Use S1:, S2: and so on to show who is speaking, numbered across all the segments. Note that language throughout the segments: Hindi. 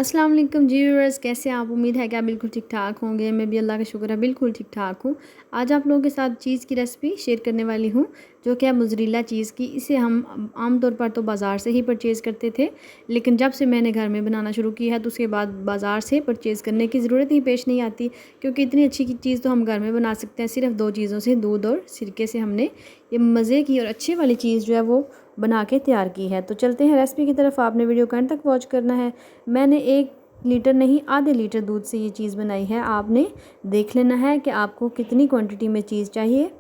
S1: अस्सलाम वालेकुम जी व्यूअर्स, कैसे हैं आप। उम्मीद है कि आप बिल्कुल ठीक ठाक होंगे। मैं भी अल्लाह का शुक्र है बिल्कुल ठीक ठाक हूँ। आज आप लोगों के साथ चीज़ की रेसिपी शेयर करने वाली हूँ, जो कि है मोज़रेला चीज़ की। इसे हम आम तौर पर तो बाज़ार से ही परचेज़ करते थे, लेकिन जब से मैंने घर में बनाना शुरू किया है तो उसके बाद बाज़ार से परचेज़ करने की ज़रूरत ही पेश नहीं आती, क्योंकि इतनी अच्छी चीज़ तो हम घर में बना सकते हैं सिर्फ 2 चीज़ों से, दूध और सिरके से। हमने ये मज़े की और अच्छी वाली चीज़ जो है वो बना के तैयार की है। तो चलते हैं रेसिपी की तरफ। आपने वीडियो को एंड तक वॉच करना है। मैंने 1 लीटर नहीं, आधे लीटर दूध से ये चीज़ बनाई है। आपने देख लेना है कि आपको कितनी क्वांटिटी में चीज़ चाहिए।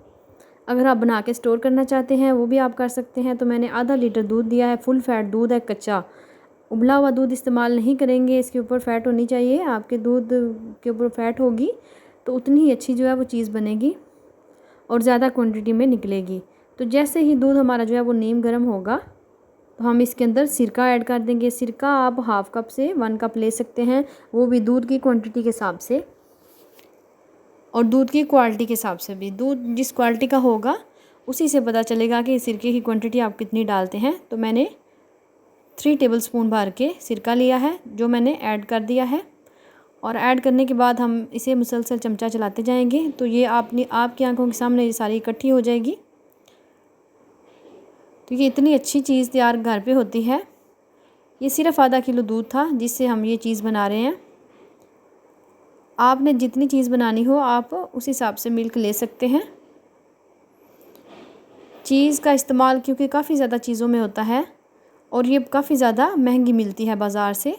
S1: अगर आप बना के स्टोर करना चाहते हैं वो भी आप कर सकते हैं। तो मैंने आधा लीटर दूध दिया है। फुल फैट दूध है, कच्चा उबला हुआ दूध इस्तेमाल नहीं करेंगे। इसके ऊपर फ़ैट होनी चाहिए। आपके दूध के ऊपर फ़ैट होगी तो उतनी ही अच्छी जो है वो चीज़ बनेगी और ज़्यादा क्वांटिटी में निकलेगी। तो जैसे ही दूध हमारा जो है वो नीम गर्म होगा तो हम इसके अंदर सिरका ऐड कर देंगे। सिरका आप हाफ़ कप से 1 कप ले सकते हैं, वो भी दूध की क्वांटिटी के हिसाब से और दूध की क्वालिटी के हिसाब से भी। दूध जिस क्वालिटी का होगा उसी से पता चलेगा कि सिरके की क्वांटिटी आप कितनी डालते हैं। तो मैंने 3 टेबलस्पून भर के सिरका लिया है, जो मैंने ऐड कर दिया है। और ऐड करने के बाद हम इसे मुसलसल चमचा चलाते जाएंगे तो ये आपकी आंखों के सामने ये सारी इकट्ठी हो जाएगी। तो ये इतनी अच्छी चीज़ तैयार घर पे होती है। ये सिर्फ आधा किलो दूध था जिससे हम ये चीज़ बना रहे हैं। आपने जितनी चीज़ बनानी हो आप उस हिसाब से मिल्क ले सकते हैं। चीज़ का इस्तेमाल क्योंकि काफ़ी ज़्यादा चीज़ों में होता है और ये काफ़ी ज़्यादा महंगी मिलती है बाज़ार से,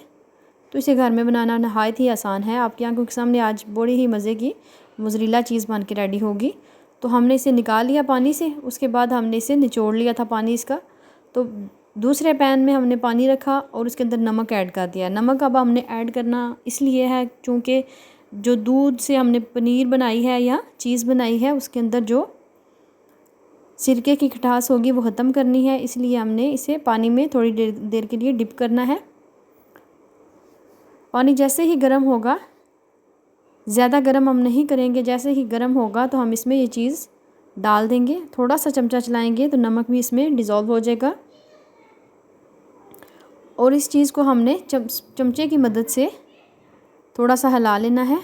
S1: तो इसे घर में बनाना नहायत ही आसान है। आपकी आंखों के सामने आज बड़ी ही मज़े की मोज़रेला चीज़ बन के रेडी होगी। तो हमने इसे निकाल लिया पानी से, उसके बाद हमने इसे निचोड़ लिया था पानी इसका। तो दूसरे पैन में हमने पानी रखा और उसके अंदर नमक ऐड कर दिया। नमक अब हमने ऐड करना इसलिए है क्योंकि जो दूध से हमने पनीर बनाई है या चीज़ बनाई है उसके अंदर जो सिरके की खटास होगी वो ख़त्म करनी है, इसलिए हमने इसे पानी में थोड़ी देर के लिए डिप करना है। पानी जैसे ही गर्म होगा, ज़्यादा गर्म हम नहीं करेंगे, जैसे ही गर्म होगा तो हम इसमें ये चीज़ डाल देंगे। थोड़ा सा चमचा चलाएंगे तो नमक भी इसमें डिज़ोल्व हो जाएगा और इस चीज़ को हमने चमचे की मदद से थोड़ा सा हिला लेना है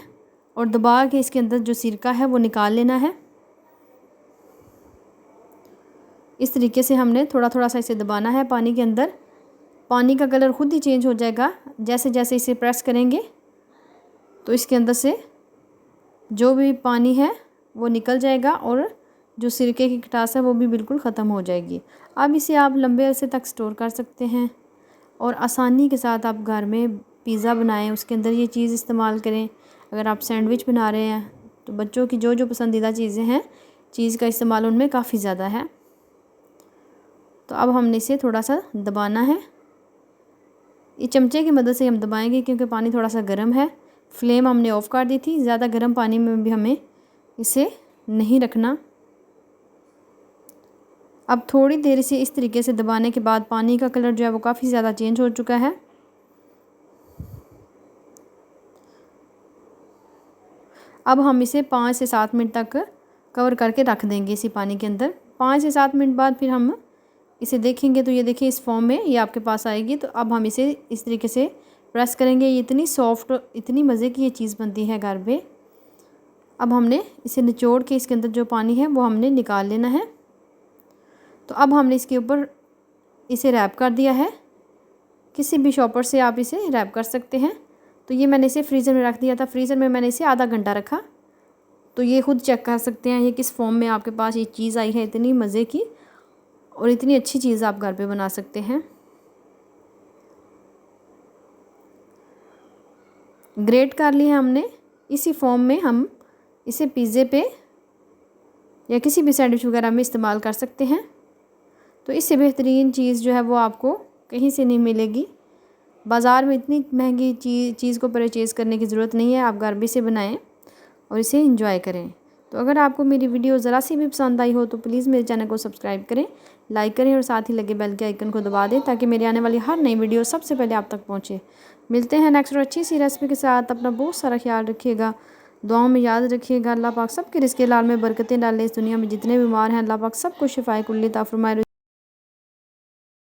S1: और दबा के इसके अंदर जो सिरका है वो निकाल लेना है। इस तरीके से हमने थोड़ा थोड़ा सा इसे दबाना है पानी के अंदर। पानी का कलर खुद ही चेंज हो जाएगा जैसे जैसे इसे प्रेस करेंगे, तो इसके अंदर से जो भी पानी है वो निकल जाएगा और जो सिरके की खटास है वो भी बिल्कुल ख़त्म हो जाएगी। अब इसे आप लंबे अरसे तक स्टोर कर सकते हैं और आसानी के साथ आप घर में पिज़्ज़ा बनाएं, उसके अंदर ये चीज़ इस्तेमाल करें। अगर आप सैंडविच बना रहे हैं तो बच्चों की जो जो पसंदीदा चीज़ें हैं, चीज़ का इस्तेमाल उनमें काफ़ी ज़्यादा है। तो अब हमने इसे थोड़ा सा दबाना है। ये चमचे की मदद से हम दबाएंगे क्योंकि पानी थोड़ा सा गर्म है। फ्लेम हमने ऑफ़ कर दी थी। ज़्यादा गर्म पानी में भी हमें इसे नहीं रखना। अब थोड़ी देर से इस तरीके से दबाने के बाद पानी का कलर जो है वो काफ़ी ज़्यादा चेंज हो चुका है। अब हम इसे 5 से 7 मिनट तक कवर करके रख देंगे इसी पानी के अंदर। 5 से 7 मिनट बाद फिर हम इसे देखेंगे तो ये देखिए इस फॉर्म में ये आपके पास आएगी। तो अब हम इसे इस तरीके से प्रेस करेंगे। ये इतनी सॉफ्ट, इतनी मज़े की ये चीज़ बनती है घर पे। अब हमने इसे निचोड़ के इसके अंदर जो पानी है वो हमने निकाल लेना है। तो अब हमने इसके ऊपर इसे रैप कर दिया है। किसी भी शॉपर से आप इसे रैप कर सकते हैं। तो ये मैंने इसे फ्रीज़र में रख दिया था। फ्रीज़र में मैंने इसे आधा घंटा रखा। तो ये खुद चेक कर सकते हैं ये किस फॉर्म में आपके पास ये चीज़ आई है। इतनी मज़े की और इतनी अच्छी चीज़ आप घर पे बना सकते हैं। ग्रेट कर लिया है हमने। इसी फॉर्म में हम इसे पिज़्ज़े पे या किसी भी सैंडविच वगैरह में इस्तेमाल कर सकते हैं। तो इससे बेहतरीन चीज़ जो है वो आपको कहीं से नहीं मिलेगी। बाज़ार में इतनी महंगी चीज़ को परचेज़ करने की ज़रूरत नहीं है। आप घर भी इसे बनाएं और इसे एंजॉय करें। तो अगर आपको मेरी वीडियो ज़रा सी भी पसंद आई हो तो प्लीज़ मेरे चैनल को सब्सक्राइब करें, लाइक करें और साथ ही लगे बेल के आइकन को दबा दें ताकि मेरी आने वाली हर नई वीडियो सबसे पहले आप तक पहुँचे। मिलते हैं नेक्स्ट और अच्छी सी रेसिपी के साथ। अपना बहुत सारा ख्याल रखिएगा, दुआओं में याद रखिएगा। अल्लाह पाक सबके रिज़्क़-ए-लाल में बरकतें डाले। इस दुनिया में जितने बीमार हैं अल्लाह पाक सबको शिफ़ाए कुल्ली अता फरमाए।